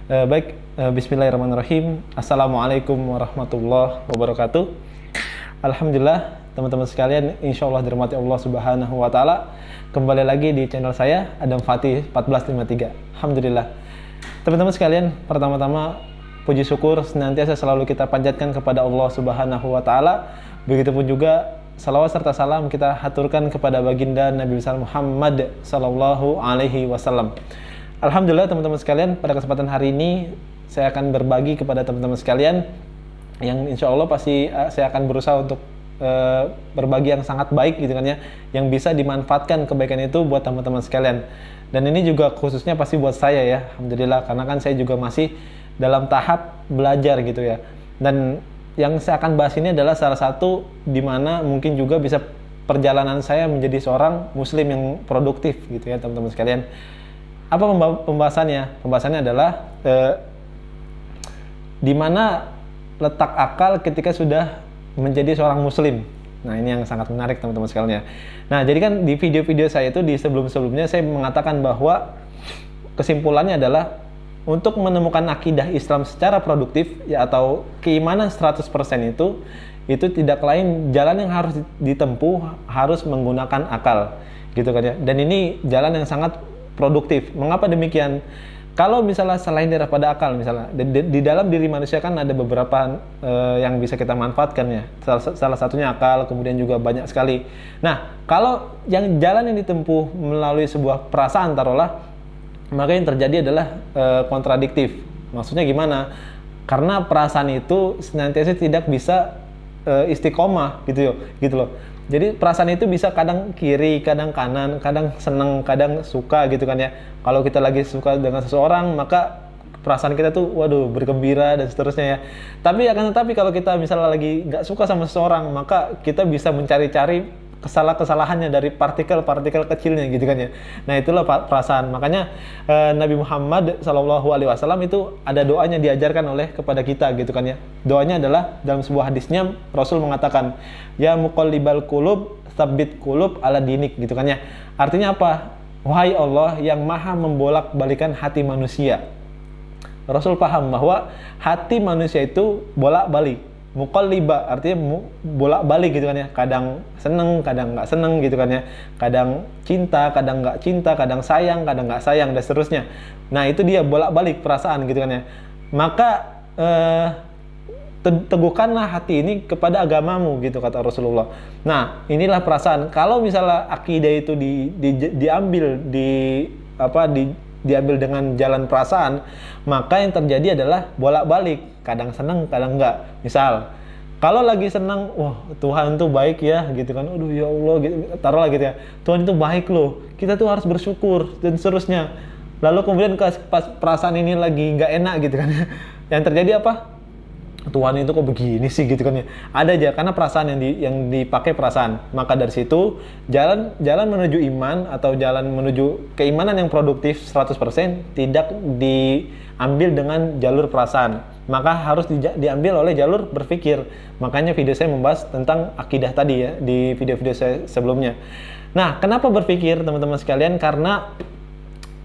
Bismillahirrahmanirrahim. Assalamualaikum warahmatullahi wabarakatuh. Alhamdulillah, teman-teman sekalian, insya Allah dirahmati Allah Subhanahu wa Ta'ala. Kembali lagi di channel saya, Adam Fatih 1453. Alhamdulillah, teman-teman sekalian, pertama-tama puji syukur senantiasa selalu kita panjatkan kepada Allah Subhanahu wa Ta'ala. Begitupun juga salawat serta salam kita haturkan kepada baginda Nabi besar Muhammad sallallahu alaihi wasallam. Alhamdulillah, teman-teman sekalian, pada kesempatan hari ini saya akan berbagi kepada teman-teman sekalian yang insya Allah pasti saya akan berusaha untuk berbagi yang sangat baik gitu kan ya, yang bisa dimanfaatkan kebaikan itu buat teman-teman sekalian. Dan ini juga khususnya pasti buat saya ya, alhamdulillah, karena kan saya juga masih dalam tahap belajar gitu ya. Dan yang saya akan bahas ini adalah salah satu di mana mungkin juga bisa perjalanan saya menjadi seorang muslim yang produktif gitu ya, teman-teman sekalian. Apa pembahasannya? Pembahasannya adalah di mana letak akal ketika sudah menjadi seorang muslim. Nah, ini yang sangat menarik teman-teman sekalian ya. Nah, jadi kan di video-video saya itu di sebelum-sebelumnya saya mengatakan bahwa kesimpulannya adalah untuk menemukan akidah Islam secara produktif ya, atau keimanan 100% itu tidak lain jalan yang harus ditempuh harus menggunakan akal gitu kan ya. Dan ini jalan yang sangat produktif. Mengapa demikian? Kalau misalnya selain daripada akal, misalnya di dalam diri manusia kan ada beberapa yang bisa kita manfaatkan ya. Salah satunya akal, kemudian juga banyak sekali. Nah, kalau yang jalan yang ditempuh melalui sebuah perasaan taruhlah, maka yang terjadi adalah kontradiktif. Maksudnya gimana? Karena perasaan itu senantiasa tidak bisa istiqomah gitu loh. Jadi perasaan itu bisa kadang kiri, kadang kanan, kadang seneng, kadang suka gitu kan ya. Kalau kita lagi suka dengan seseorang, maka perasaan kita tuh waduh bergembira dan seterusnya ya. Tapi kalau kita misalnya lagi nggak suka sama seseorang, maka kita bisa mencari-cari kesalahannya dari partikel-partikel kecilnya gitu kan ya. Nah, itulah perasaan. Makanya Nabi Muhammad SAW itu ada doanya diajarkan oleh kepada kita gitu kan ya. Doanya adalah dalam sebuah hadisnya Rasul mengatakan, ya muqallibal qulub tsabbit qulub ala dinik gitu kan ya. Artinya apa? Wahai Allah yang maha membolak-balikan hati manusia. Rasul paham bahwa hati manusia itu bolak-balik. Muqalliba artinya bolak-balik gitu kan ya. Kadang seneng, kadang nggak seneng gitu kan ya. Kadang cinta, kadang nggak cinta, kadang sayang, kadang nggak sayang dan seterusnya. Nah, itu dia bolak-balik perasaan gitu kan ya. Maka teguhkanlah hati ini kepada agamamu gitu kata Rasulullah. Nah, inilah perasaan. Kalau misalnya akidah itu diambil dengan jalan perasaan, maka yang terjadi adalah bolak-balik, kadang senang, kadang enggak. Misal, kalau lagi senang, wah Tuhan tuh baik ya, gitu kan, aduh ya Allah, gitu, taruhlah gitu ya, Tuhan itu baik loh, kita tuh harus bersyukur, dan seterusnya. Lalu kemudian pas perasaan ini lagi nggak enak gitu kan, yang terjadi apa? Tuhan itu kok begini sih gitu kan ya. Ada aja karena perasaan yang dipakai perasaan. Maka dari situ jalan menuju iman atau jalan menuju keimanan yang produktif 100% tidak diambil dengan jalur perasaan. Maka harus diambil oleh jalur berpikir. Makanya video saya membahas tentang akidah tadi ya di video-video saya sebelumnya. Nah, kenapa berpikir teman-teman sekalian? Karena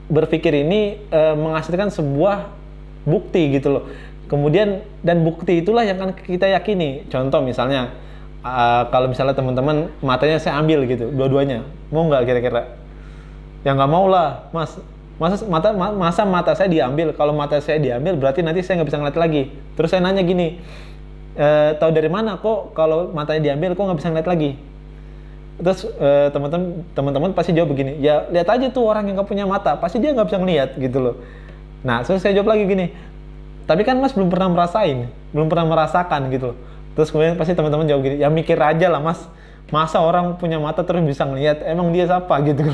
berpikir ini menghasilkan sebuah bukti gitu loh. Kemudian dan bukti itulah yang akan kita yakini. Contoh misalnya, kalau misalnya teman-teman matanya saya ambil gitu, dua-duanya, mau nggak kira-kira? Ya nggak mau lah, mas. Masa mata saya diambil? Kalau mata saya diambil berarti nanti saya nggak bisa ngeliat lagi. Terus saya nanya gini, tahu dari mana kok kalau matanya diambil kok nggak bisa ngeliat lagi? Terus teman-teman pasti jawab begini, ya lihat aja tuh orang yang nggak punya mata, pasti dia nggak bisa ngeliat gitu loh. Nah, terus saya jawab lagi gini, tapi kan mas belum pernah merasakan gitu. Terus kemudian pasti teman-teman jawab gini, ya mikir aja lah mas, masa orang punya mata terus bisa ngelihat, emang dia siapa gitu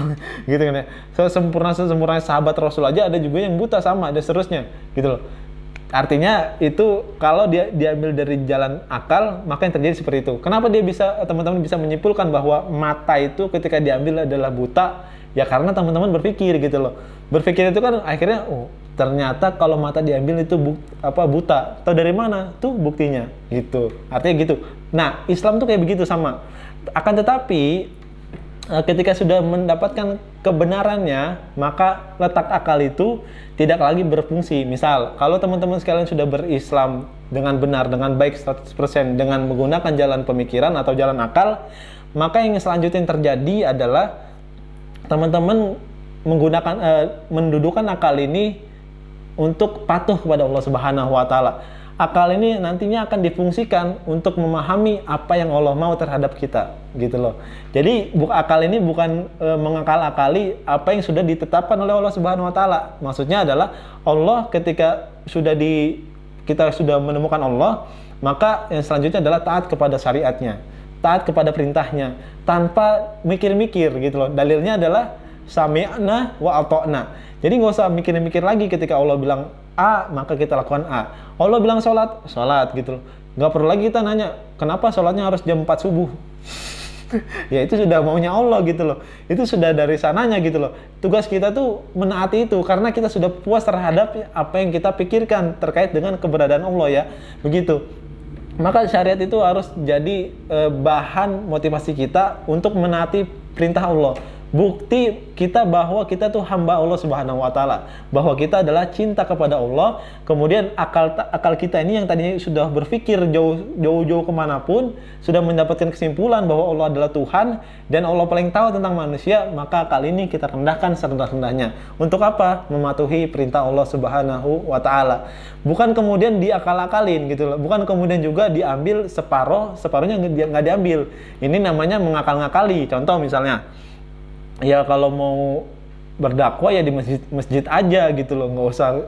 gitu kan ya. Sempurna sahabat Rasul aja ada juga yang buta sama, dan seterusnya gitu loh. Artinya itu kalau dia diambil dari jalan akal, maka yang terjadi seperti itu. Kenapa teman-teman bisa menyimpulkan bahwa mata itu ketika diambil adalah buta? Ya karena teman-teman berpikir gitu loh. Berpikir itu kan akhirnya ternyata kalau mata diambil itu buta. Tahu dari mana? Tuh buktinya gitu. Artinya gitu. Nah, Islam tuh kayak begitu sama. Akan tetapi ketika sudah mendapatkan kebenarannya, maka letak akal itu tidak lagi berfungsi. Misal, kalau teman-teman sekalian sudah berislam dengan benar, dengan baik 100%, dengan menggunakan jalan pemikiran atau jalan akal, maka yang selanjutnya yang terjadi adalah teman-teman menggunakan mendudukan akal ini untuk patuh kepada Allah Subhanahu wa taala. Akal ini nantinya akan difungsikan untuk memahami apa yang Allah mau terhadap kita, gitu loh. Jadi akal ini bukan mengakal-akali apa yang sudah ditetapkan oleh Allah Subhanahu wa taala. Maksudnya adalah Allah ketika kita sudah menemukan Allah, maka yang selanjutnya adalah taat kepada syariatnya, taat kepada perintahnya tanpa mikir-mikir, gitu loh. Dalilnya adalah sami'na wa ata'na. Jadi nggak usah mikir-mikir lagi ketika Allah bilang A, maka kita lakukan A. Allah bilang sholat, sholat, gitu loh. Nggak perlu lagi kita nanya, kenapa sholatnya harus jam 4 subuh? Ya itu sudah maunya Allah, gitu loh. Itu sudah dari sananya, gitu loh. Tugas kita tuh menaati itu, karena kita sudah puas terhadap apa yang kita pikirkan terkait dengan keberadaan Allah, ya. Begitu. Maka syariat itu harus jadi bahan motivasi kita untuk menaati perintah Allah. Bukti kita bahwa kita tuh hamba Allah Subhanahu wa taala, bahwa kita adalah cinta kepada Allah. Kemudian akal kita ini yang tadinya sudah berpikir jauh-jauh kemanapun, sudah mendapatkan kesimpulan bahwa Allah adalah Tuhan dan Allah paling tahu tentang manusia, maka akal ini kita rendahkan serendah-rendahnya. Untuk apa? Mematuhi perintah Allah Subhanahu wa taala. Bukan kemudian diakal-akalin, gitu loh. Bukan kemudian juga diambil separuhnya nggak diambil. Ini namanya mengakal-ngakali. Contoh misalnya, ya kalau mau berdakwah ya di masjid aja, gitu loh, nggak usah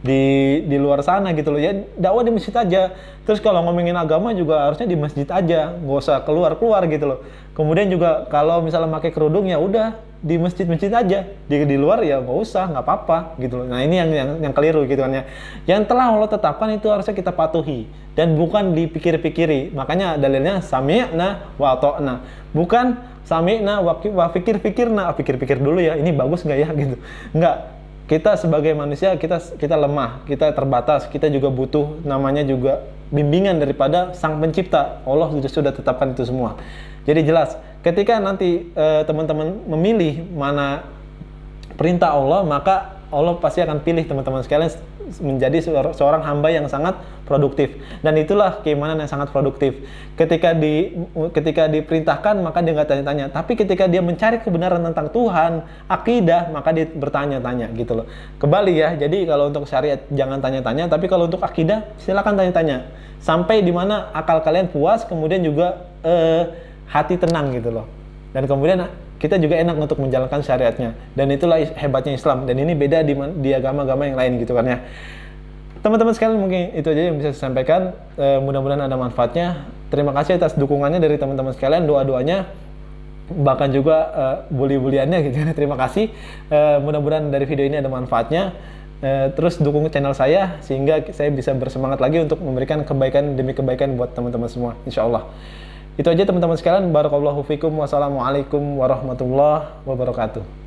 di luar sana, gitu loh. Ya dakwah di masjid aja. Terus kalau ngomongin agama juga harusnya di masjid aja, nggak usah keluar, gitu loh. Kemudian juga kalau misalnya pakai kerudung ya udah di masjid aja, di luar ya nggak usah, nggak apa-apa, gitu loh. Nah ini yang keliru, gitu kan ya. Yang telah Allah tetapkan itu harusnya kita patuhi dan bukan dipikir-pikiri. Makanya dalilnya sami'na wa ata'na, bukan sami'na wa pikir-pikirna, pikir-pikir dulu ya, ini bagus nggak ya, gitu. Nggak. Kita sebagai manusia, kita lemah, kita terbatas, kita juga butuh namanya juga bimbingan daripada Sang Pencipta. Allah sudah tetapkan itu semua. Jadi jelas, ketika nanti teman-teman memilih mana perintah Allah, maka Allah pasti akan pilih teman-teman sekalian menjadi seorang hamba yang sangat produktif. Dan itulah keimanan yang sangat produktif. Ketika diperintahkan, maka dia nggak tanya-tanya. Tapi ketika dia mencari kebenaran tentang Tuhan, akidah, maka dia bertanya-tanya, gitu loh. Kembali ya, jadi kalau untuk syariat jangan tanya-tanya, tapi kalau untuk akidah silakan tanya-tanya. Sampai di mana akal kalian puas, kemudian juga hati tenang, gitu loh. Dan kemudian kita juga enak untuk menjalankan syariatnya. Dan itulah hebatnya Islam. Dan ini beda di agama-agama yang lain, gitu kan ya. Teman-teman sekalian, mungkin itu aja yang bisa saya sampaikan. Mudah-mudahan ada manfaatnya. Terima kasih atas dukungannya dari teman-teman sekalian, doa-doanya, bahkan juga bully-buliannya, gitu kan. Terima kasih. Mudah-mudahan dari video ini ada manfaatnya. Terus dukung channel saya sehingga saya bisa bersemangat lagi untuk memberikan kebaikan demi kebaikan buat teman-teman semua, insya Allah. Itu aja teman-teman sekalian. Barakallahu fikum. Wassalamualaikum warahmatullahi wabarakatuh.